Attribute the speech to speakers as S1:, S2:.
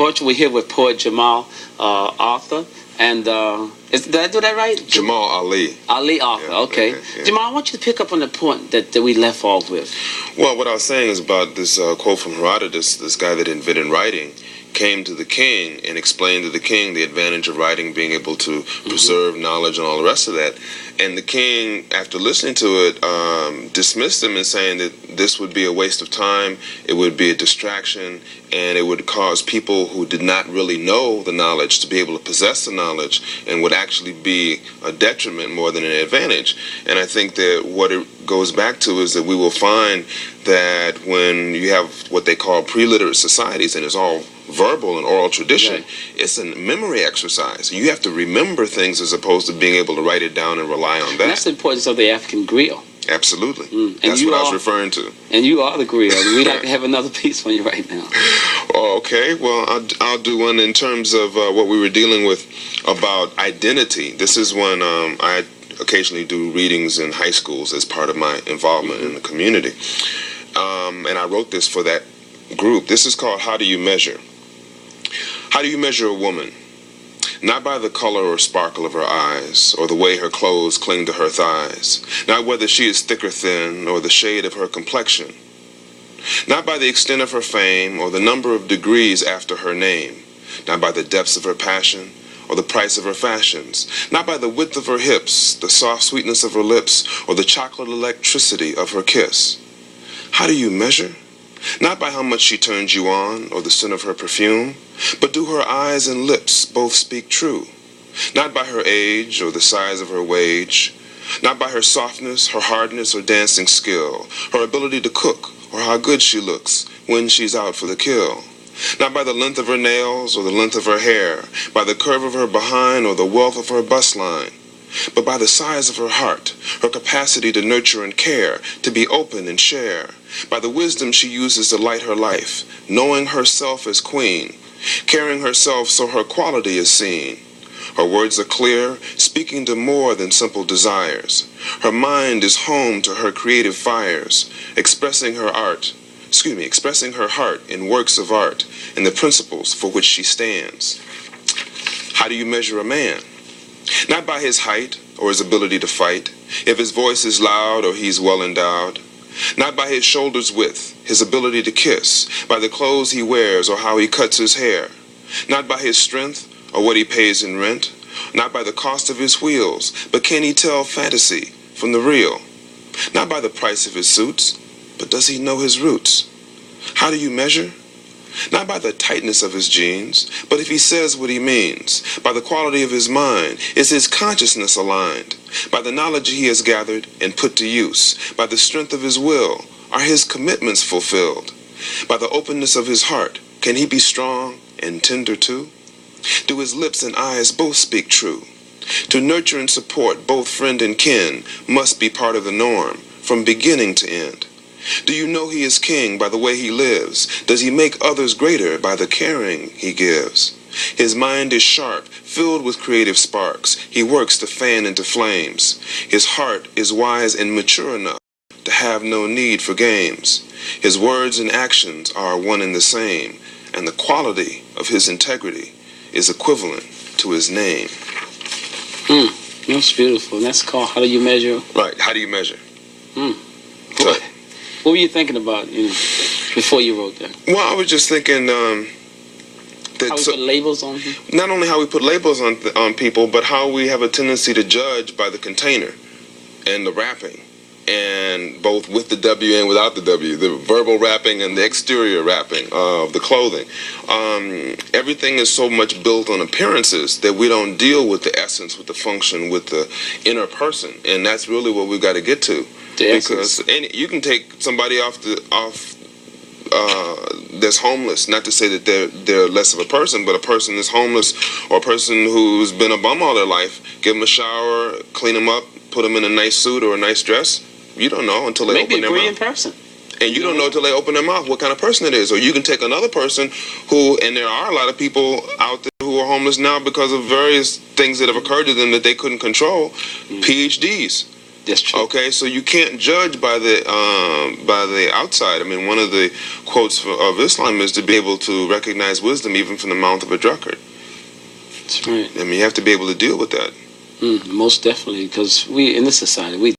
S1: Poetry. We're here with poet Jamal-Author. And did I do that right?
S2: Jamal-Ali-Author,
S1: yeah, okay. Yeah. Jamal, I want you to pick up on the point that we left off with.
S2: Well, what I was saying is about this quote from Herodotus, this guy that invented writing, came to the king and explained to the king the advantage of writing, being able to preserve knowledge and all the rest of that. And the king, after listening to it, dismissed him and saying that this would be a waste of time, it would be a distraction, and it would cause people who did not really know the knowledge to be able to possess the knowledge, and would actually be a detriment more than an advantage. And I think that what it goes back to is that we will find that when you have what they call pre-literate societies, and it's all verbal and oral tradition, right, it's a memory exercise. You have to remember things as opposed to being able to write it down and rely on that.
S1: And that's the importance of the African griot.
S2: Absolutely. That's what I was referring to.
S1: And you are the griot. We'd like to have another piece from you right now.
S2: Oh, okay. Well, I'll do one in terms of what we were dealing with about identity. This is when I occasionally do readings in high schools as part of my involvement in the community. And I wrote this for that group. This is called How Do You Measure? How do you measure a woman? Not by the color or sparkle of her eyes, or the way her clothes cling to her thighs. Not whether she is thick or thin, or the shade of her complexion. Not by the extent of her fame, or the number of degrees after her name. Not by the depths of her passion, or the price of her fashions. Not by the width of her hips, the soft sweetness of her lips, or the chocolate electricity of her kiss. How do you measure? Not by how much she turns you on, or the scent of her perfume, but do her eyes and lips both speak true? Not by her age, or the size of her wage, not by her softness, her hardness, or dancing skill, her ability to cook, or how good she looks when she's out for the kill. Not by the length of her nails, or the length of her hair, by the curve of her behind, or the wealth of her bust line, but by the size of her heart, her capacity to nurture and care, to be open and share, by the wisdom she uses to light her life, knowing herself as queen, carrying herself so her quality is seen. Her words are clear, speaking to more than simple desires. Her mind is home to her creative fires, expressing her heart in works of art and the principles for which she stands. How do you measure a man? Not by his height or his ability to fight, if his voice is loud or he's well endowed. Not by his shoulders' width, his ability to kiss, by the clothes he wears or how he cuts his hair. Not by his strength or what he pays in rent. Not by the cost of his wheels, but can he tell fantasy from the real? Not by the price of his suits, but does he know his roots? How do you measure? Not by the tightness of his jeans, but if he says what he means. By the quality of his mind, is his consciousness aligned? By the knowledge he has gathered and put to use. By the strength of his will, are his commitments fulfilled? By the openness of his heart, can he be strong and tender too? Do his lips and eyes both speak true? To nurture and support both friend and kin must be part of the norm, from beginning to end. Do you know he is king by the way he lives? Does he make others greater by the caring he gives? His mind is sharp, filled with creative sparks. He works to fan into flames. His heart is wise and mature enough to have no need for games. His words and actions are one and the same, and the quality of his integrity is equivalent to his name.
S1: That's beautiful. And that's called How Do You Measure?
S2: Right, How Do You Measure?
S1: So, what were you thinking about, before you wrote that?
S2: Well, I was just thinking that
S1: how we put labels on people?
S2: Not only how we put labels on people, but how we have a tendency to judge by the container and the wrapping, and both with the W and without the W, the verbal wrapping and the exterior wrapping of the clothing. Everything is so much built on appearances that we don't deal with the essence, with the function, with the inner person, and that's really what we've got to get to. Because you can take somebody off that's homeless, not to say that they're less of a person, but a person that's homeless or a person who's been a bum all their life, give them a shower, clean them up, put them in a nice suit or a nice dress. You don't know until they open their mouth. Maybe a brilliant person. And you don't know until they open their mouth what kind of person it is. Or you can take another person who, and there are a lot of people out there who are homeless now because of various things that have occurred to them that they couldn't control, PhDs.
S1: That's true.
S2: Okay, so you can't judge by the outside. I mean, one of the quotes of Islam is to be able to recognize wisdom even from the mouth of a drunkard.
S1: That's right.
S2: I mean, you have to be able to deal with that.
S1: Most definitely, because we in this society we